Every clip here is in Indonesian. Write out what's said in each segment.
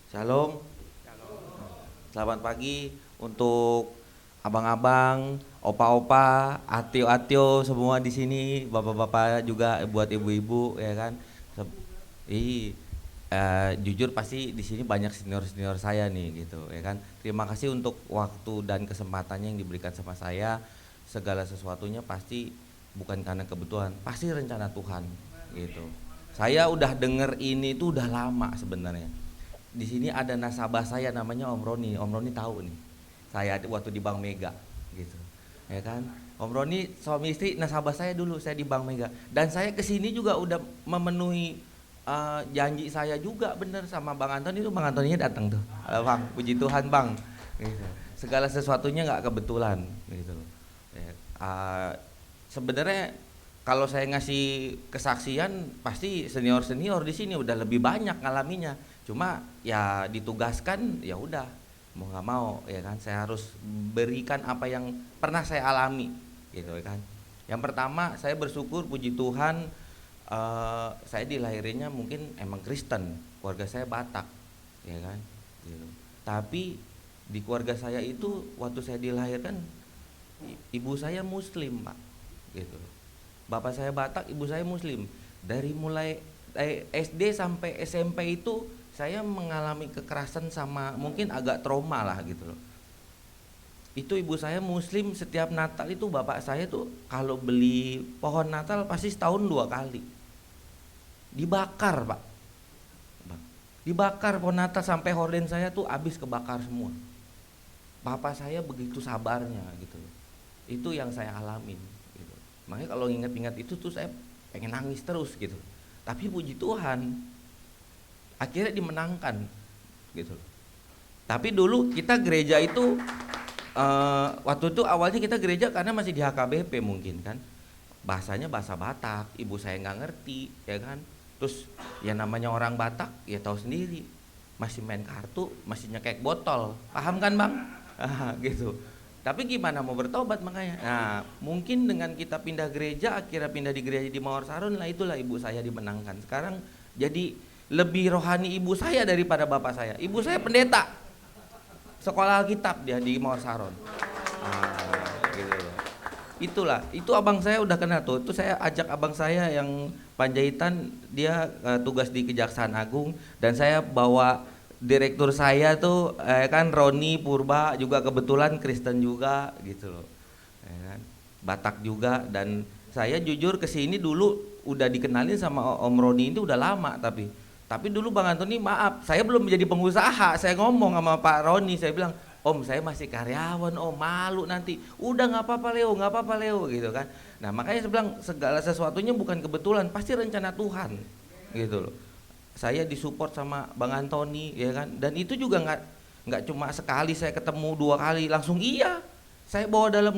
Shalom, selamat pagi untuk abang-abang, opa-opa, atio-atio semua di sini, bapak-bapak juga buat ibu-ibu ya kan. Se- Ih, jujur pasti di sini banyak senior-senior saya nih gitu ya kan. Terima kasih untuk waktu dan kesempatannya yang diberikan sama saya. Segala sesuatunya pasti bukan karena kebetulan, pasti rencana Tuhan gitu. Saya udah denger ini tuh udah lama sebenarnya. Di sini ada nasabah saya namanya Om Roni. Om Roni tahu nih. Saya waktu di Bank Mega gitu. Ya kan? Om Roni suami istri nasabah saya dulu, saya di Bank Mega. Dan saya ke sini juga udah memenuhi janji saya juga bener sama Bang Antoni. Itu Bang Antoninya datang tuh. Halo Bang, puji Tuhan Bang. Gitu. Segala sesuatunya nggak kebetulan gitu. Ya, sebenarnya kalau saya ngasih kesaksian pasti senior-senior di sini udah lebih banyak ngalaminya. Cuma ya ditugaskan ya udah mau nggak mau ya kan saya harus berikan apa yang pernah saya alami gitu ya kan. Yang pertama saya bersyukur puji Tuhan, saya dilahirinnya mungkin emang Kristen, keluarga saya Batak ya kan gitu. Tapi di keluarga saya itu waktu saya dilahirkan ibu saya Muslim Pak gitu. Bapak saya Batak, ibu saya Muslim. Dari mulai SD sampai SMP itu saya mengalami kekerasan sama mungkin agak trauma lah gitu loh. Itu ibu saya Muslim, setiap Natal itu bapak saya tuh kalau beli pohon Natal pasti setahun 2 kali. Dibakar Pak. Dibakar pohon Natal sampai horden saya tuh habis kebakar semua. Bapak saya begitu sabarnya gitu loh. Itu yang saya alamin gitu. Makanya kalau ingat-ingat itu tuh saya pengen nangis terus gitu. Tapi puji Tuhan akhirnya dimenangkan gitu. Tapi dulu kita gereja itu waktu itu awalnya kita gereja karena masih di HKBP mungkin kan. Bahasanya bahasa Batak, ibu saya nggak ngerti ya kan. Terus ya namanya orang Batak ya tahu sendiri. Masih main kartu, masih nyekek botol. Paham kan, Bang? Gitu. Tapi gimana mau bertobat makanya. Nah, mungkin dengan kita pindah gereja, akhirnya pindah di gereja di Mawar Sarun lah itulah ibu saya dimenangkan. Sekarang jadi lebih rohani ibu saya daripada bapak saya. Ibu saya pendeta sekolah Alkitab dia di Mawar Saron. Gitu. Itulah, itu abang saya udah kena tuh. Itu saya ajak abang saya yang Panjaitan, dia tugas di Kejaksaan Agung dan saya bawa direktur saya tuh kan Roni Purba juga kebetulan Kristen juga gitu loh. Ya kan? Batak juga dan saya jujur kesini dulu udah dikenalin sama Om Roni ini udah lama tapi dulu Bang Antoni maaf, saya belum menjadi pengusaha. Saya ngomong sama Pak Roni, saya bilang, Om saya masih karyawan, Om malu nanti. Udah nggak apa-apa Leo, nggak apa-apa Leo gitu kan. Nah makanya saya bilang segala sesuatunya bukan kebetulan, pasti rencana Tuhan gitu loh. Saya disupport sama Bang Antoni ya kan, dan itu juga nggak cuma sekali saya ketemu 2 kali langsung iya. Saya bawa dalam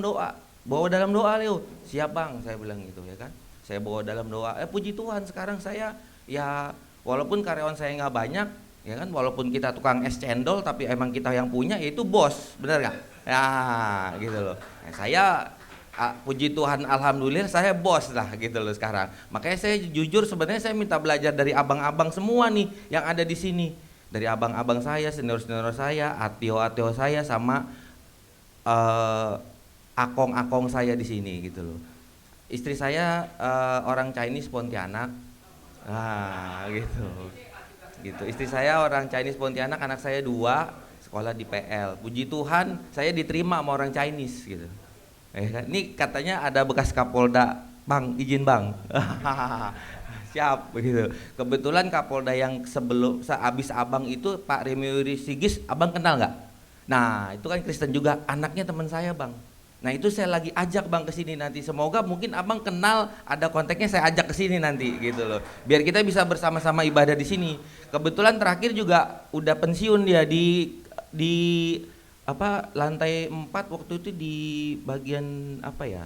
doa Leo. Siap Bang, saya bilang gitu ya kan. Saya bawa dalam doa. Puji Tuhan sekarang saya ya walaupun karyawan saya nggak banyak ya kan, walaupun kita tukang es cendol tapi emang kita yang punya yaitu bos, bener nggak ya gitu loh. Saya puji Tuhan alhamdulillah saya bos lah gitu loh sekarang. Makanya saya jujur sebenarnya saya minta belajar dari abang-abang semua nih yang ada di sini, dari abang-abang saya, senior-senior saya, atio-atio saya sama eh, akong-akong saya di sini gitu loh. Istri saya orang Chinese Pontianak. Gitu. Gitu. Istri saya orang Chinese Pontianak, anak saya 2, sekolah di PL. Puji Tuhan, saya diterima sama orang Chinese gitu. Kan? Ini katanya ada bekas Kapolda, Bang, izin Bang. Siap begitu. Kebetulan Kapolda yang sebelum sehabis Abang itu Pak Remiuri Sigis, Abang kenal nggak? Nah, itu kan Kristen juga, anaknya teman saya, Bang. Nah itu saya lagi ajak Bang ke sini nanti. Semoga mungkin Abang kenal, ada kontaknya saya ajak ke sini nanti gitu loh. Biar kita bisa bersama-sama ibadah di sini. Kebetulan terakhir juga udah pensiun dia di apa lantai 4 waktu itu di bagian apa ya?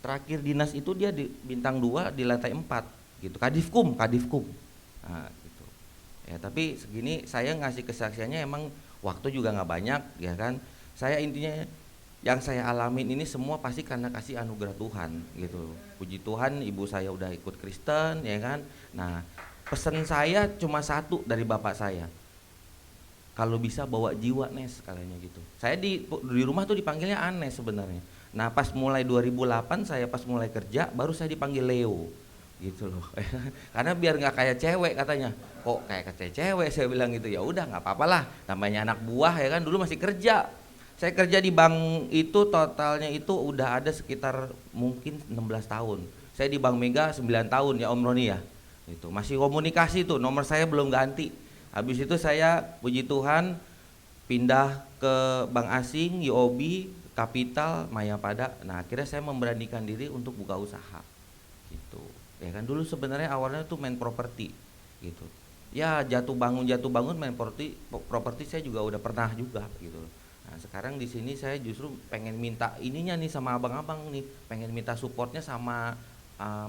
Terakhir dinas itu dia di bintang 2 di lantai 4 gitu. Kadifkum. Nah, gitu. Ya, tapi segini saya ngasih kesaksiannya emang waktu juga nggak banyak ya kan. Saya intinya yang saya alamin ini semua pasti karena kasih anugerah Tuhan gitu. Puji Tuhan ibu saya udah ikut Kristen ya kan. Nah pesan saya cuma satu dari bapak saya, kalau bisa bawa jiwa Nes katanya gitu. Saya di rumah tuh dipanggilnya Anes sebenarnya. Nah pas mulai 2008 saya pas mulai kerja baru saya dipanggil Leo gitu loh. Karena biar nggak kayak cewek katanya. Kok kayak cewek saya bilang gitu. Ya udah nggak apa-apa lah, namanya anak buah ya kan, dulu masih kerja. Saya kerja di bank itu totalnya itu udah ada sekitar mungkin 16 tahun. Saya di Bank Mega 9 tahun ya Om Roni ya. Itu masih komunikasi tuh, nomor saya belum ganti. Habis itu saya puji Tuhan pindah ke bank asing, UOB, Kapital, Mayapada. Nah, akhirnya saya memberanikan diri untuk buka usaha. Gitu. Ya kan dulu sebenarnya awalnya tuh main properti gitu. Ya jatuh bangun main properti saya juga udah pernah juga gitu. Nah, sekarang di sini saya justru pengen minta ininya nih sama abang-abang nih, pengen minta supportnya sama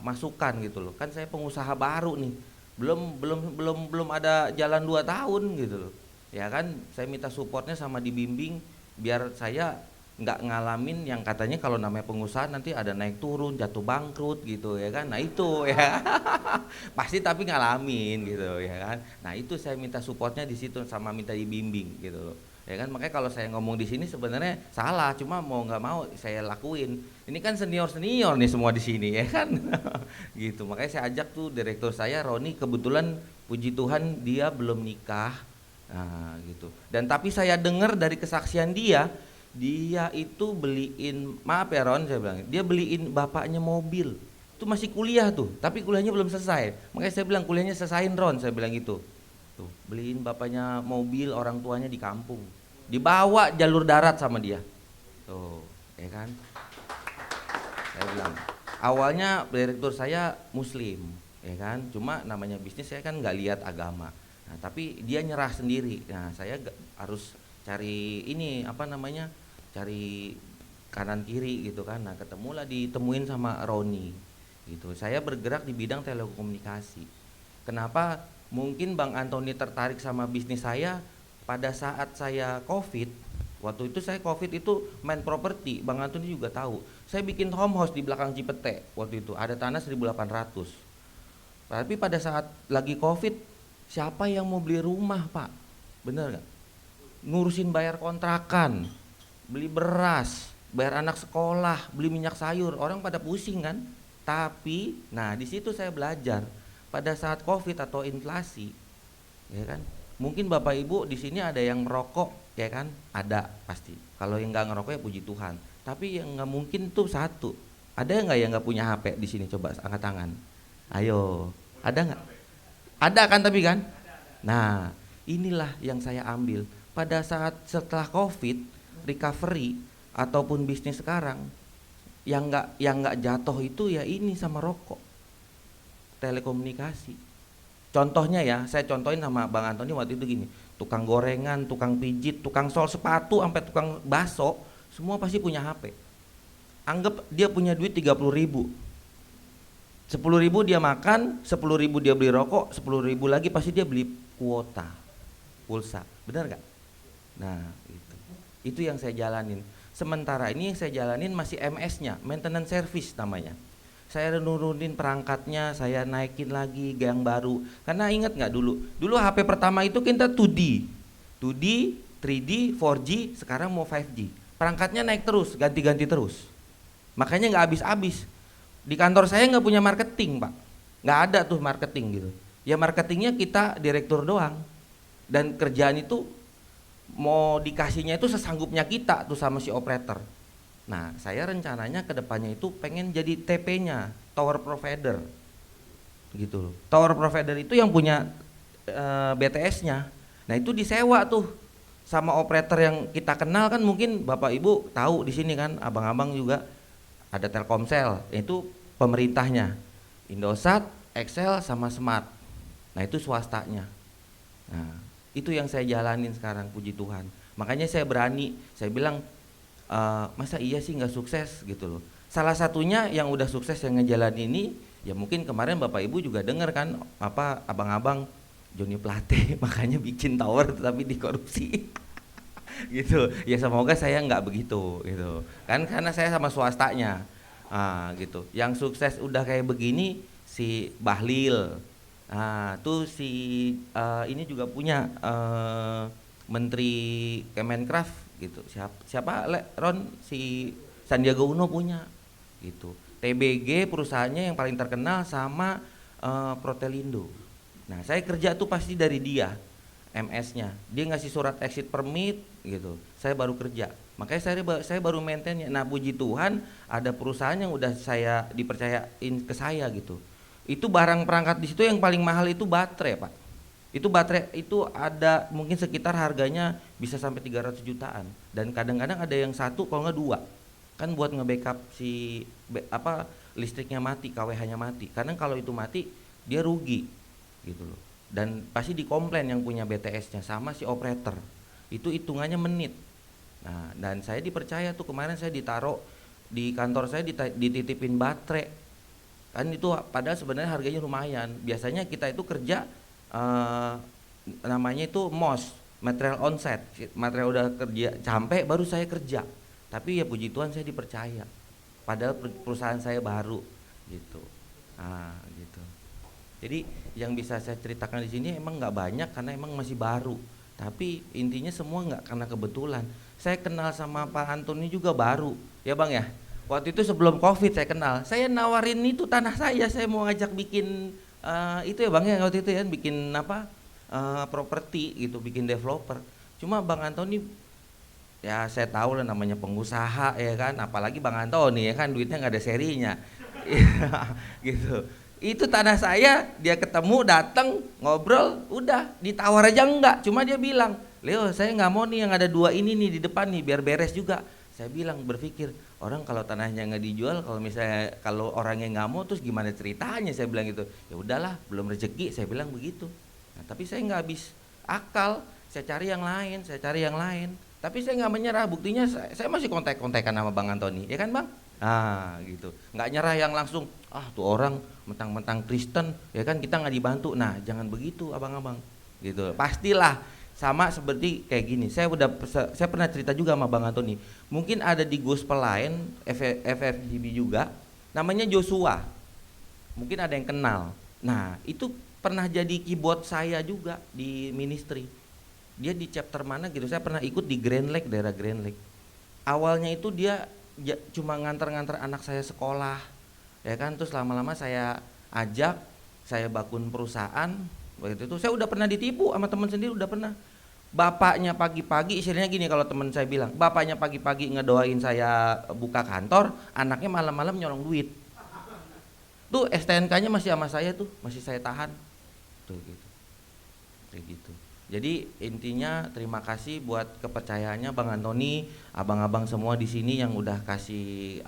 masukan gitu loh. Kan saya pengusaha baru nih. Belum ada jalan 2 tahun gitu loh. Ya kan saya minta supportnya sama dibimbing biar saya nggak ngalamin yang katanya kalau namanya pengusaha nanti ada naik turun, jatuh bangkrut gitu ya kan. Nah itu ya pasti tapi ngalamin gitu ya kan. Nah itu saya minta supportnya di situ sama minta dibimbing gitu loh. Ya kan makanya kalau saya ngomong di sini sebenarnya salah, cuma mau nggak mau saya lakuin. Ini kan senior nih semua di sini ya kan. Gitu makanya saya ajak tuh direktur saya Roni, kebetulan puji Tuhan dia belum nikah. Nah gitu. Dan tapi saya dengar dari kesaksian dia itu beliin, maaf ya Ron saya bilang, dia beliin bapaknya mobil. Itu masih kuliah tuh, tapi kuliahnya belum selesai. Makanya saya bilang kuliahnya selesain Ron, saya bilang gitu. Tuh, beliin bapaknya mobil, orang tuanya di kampung. Dibawa jalur darat sama dia. Tuh, ya kan? Saya bilang, awalnya direktur saya muslim, ya kan? Cuma namanya bisnis saya kan nggak lihat agama. Nah, tapi dia nyerah sendiri. Nah, saya harus cari ini apa namanya? Cari kanan kiri gitu kan. Nah, ditemuin sama Roni gitu. Saya bergerak di bidang telekomunikasi. Kenapa mungkin Bang Antoni tertarik sama bisnis saya pada saat saya Covid. Waktu itu saya Covid itu main properti, Bang Antoni juga tahu. Saya bikin home house di belakang Cipete waktu itu, ada tanah 1.800. Tapi pada saat lagi Covid, siapa yang mau beli rumah, Pak? Bener gak? Ngurusin bayar kontrakan, beli beras, bayar anak sekolah, beli minyak sayur, orang pada pusing kan. Tapi, nah di situ saya belajar pada saat Covid atau inflasi, ya kan. Mungkin Bapak Ibu di sini ada yang merokok, ya kan? Ada pasti. Kalau yang nggak ngerokok ya puji Tuhan. Tapi yang nggak mungkin tuh satu. Ada nggak yang nggak punya HP di sini? Coba angkat tangan. Ayo, ada nggak? Ada kan tapi kan? Nah, inilah yang saya ambil pada saat setelah Covid recovery ataupun bisnis sekarang yang nggak jatuh itu ya ini sama rokok, telekomunikasi. Contohnya ya, saya contohin sama Bang Antoni waktu itu gini, tukang gorengan, tukang pijit, tukang sol sepatu, sampai tukang baso, semua pasti punya HP. Anggap dia punya duit 30.000, 10.000 dia makan, 10.000 dia beli rokok, 10.000 lagi pasti dia beli kuota, pulsa, benar gak? Nah itu yang saya jalanin. Sementara ini yang saya jalanin masih MS-nya, maintenance service namanya. Saya nurunin perangkatnya, saya naikin lagi yang baru. Karena ingat nggak dulu HP pertama itu kita 2D, 3D, 4G, sekarang mau 5G. Perangkatnya naik terus, ganti-ganti terus. Makanya nggak habis-habis. Di kantor saya nggak punya marketing, Pak. Nggak ada tuh marketing gitu. Ya marketingnya kita direktur doang. Dan kerjaan itu mau dikasihnya itu sesanggupnya kita tuh sama si operator. Nah, saya rencananya ke depannya itu pengen jadi TP-nya, tower provider. Gitu loh. Tower provider itu yang punya BTS-nya. Nah, itu disewa tuh sama operator yang kita kenal kan, mungkin Bapak Ibu tahu di sini kan, abang-abang juga ada Telkomsel, itu pemerintahnya. Indosat, Excel sama Smart. Nah, itu swastanya. Nah, itu yang saya jalanin sekarang, puji Tuhan. Makanya saya berani, saya bilang masa iya sih nggak sukses gitu loh. Salah satunya yang udah sukses yang ngejalanin ini, ya mungkin kemarin Bapak Ibu juga dengar kan, apa abang-abang Joni Plate makanya bikin tower tapi dikorupsi. Gitu. Ya semoga saya nggak begitu gitu. Kan karena saya sama swastanya. Gitu. Yang sukses udah kayak begini si Bahlil. Tuh si ini juga punya Menteri Kemenkraf gitu. Siapa Ron, si Sandiaga Uno punya gitu. TBG perusahaannya yang paling terkenal sama Protelindo. Nah saya kerja tuh pasti dari dia, MS-nya. Dia ngasih surat exit permit gitu. Saya baru kerja. Makanya saya baru maintainnya. Nah puji Tuhan ada perusahaan yang udah saya dipercayain ke saya gitu. Itu barang perangkat di situ yang paling mahal itu baterai, Pak. Itu baterai itu ada mungkin sekitar harganya bisa sampai 300 jutaan. Dan kadang-kadang ada yang satu kalau nggak dua. Kan buat nge-backup si listriknya mati, KWH-nya mati. Karena kalau itu mati dia rugi gitu loh. Dan pasti dikomplain yang punya BTS-nya sama si operator. Itu hitungannya menit. Nah, dan saya dipercaya tuh kemarin saya ditaruh di kantor saya dititipin baterai. Kan itu padahal sebenarnya harganya lumayan. Biasanya kita itu kerja namanya itu MOS, material onset. Material udah kerja sampai baru saya kerja. Tapi ya puji Tuhan saya dipercaya. Padahal perusahaan saya baru gitu. Gitu. Jadi yang bisa saya ceritakan di sini emang nggak banyak karena emang masih baru. Tapi intinya semua nggak karena kebetulan. Saya kenal sama Pak Antoni juga baru, ya Bang ya. Waktu itu sebelum COVID saya kenal. Saya nawarin itu tanah saya mau ngajak bikin itu ya Bang ya waktu itu ya bikin properti gitu, bikin developer. Cuma Bang Antoni ya saya tahu lah namanya pengusaha ya kan, apalagi Bang Antoni ya kan duitnya nggak ada serinya. Gitu. Itu tanah saya, dia ketemu datang ngobrol, udah ditawar aja enggak, cuma dia bilang, Leo saya nggak mau nih yang ada dua ini nih di depan nih biar beres juga. Saya bilang berpikir orang kalau tanahnya nggak dijual, kalau orangnya nggak mau terus gimana ceritanya, saya bilang gitu. Ya udahlah belum rezeki, saya bilang begitu. Nah, tapi saya nggak habis akal, saya cari yang lain. Tapi saya nggak menyerah, buktinya saya masih kontak-kontakan sama Bang Antoni, ya kan Bang? Gitu, nggak nyerah yang langsung, tuh orang mentang-mentang Kristen, ya kan kita nggak dibantu. Nah jangan begitu abang-abang, gitu. Pastilah sama seperti kayak gini. Saya pernah cerita juga sama Bang Antoni. Mungkin ada di gospel lain, FFGB juga, namanya Joshua. Mungkin ada yang kenal. Nah itu pernah jadi keyboard saya juga di ministry. Dia di chapter mana gitu, saya pernah ikut di Grand Lake, daerah Grand Lake. Awalnya itu dia cuma nganter-nganter anak saya sekolah, ya kan, terus lama-lama saya ajak, saya bangun perusahaan. Waktu itu saya udah pernah ditipu sama teman sendiri, udah pernah. Bapaknya pagi-pagi, istilahnya gini kalau teman saya bilang, bapaknya pagi-pagi ngedoain saya buka kantor, anaknya malam-malam nyolong duit. Tuh STNK-nya masih sama saya tuh, masih saya tahan. Tuh gitu. Kayak gitu. Jadi intinya terima kasih buat kepercayaannya Bang Antoni, abang-abang semua di sini yang udah kasih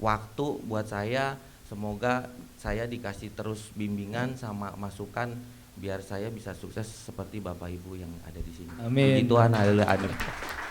waktu buat saya. Semoga saya dikasih terus bimbingan sama masukan biar saya bisa sukses seperti Bapak Ibu yang ada di sini. Amin. Puji Tuhan, haleluya.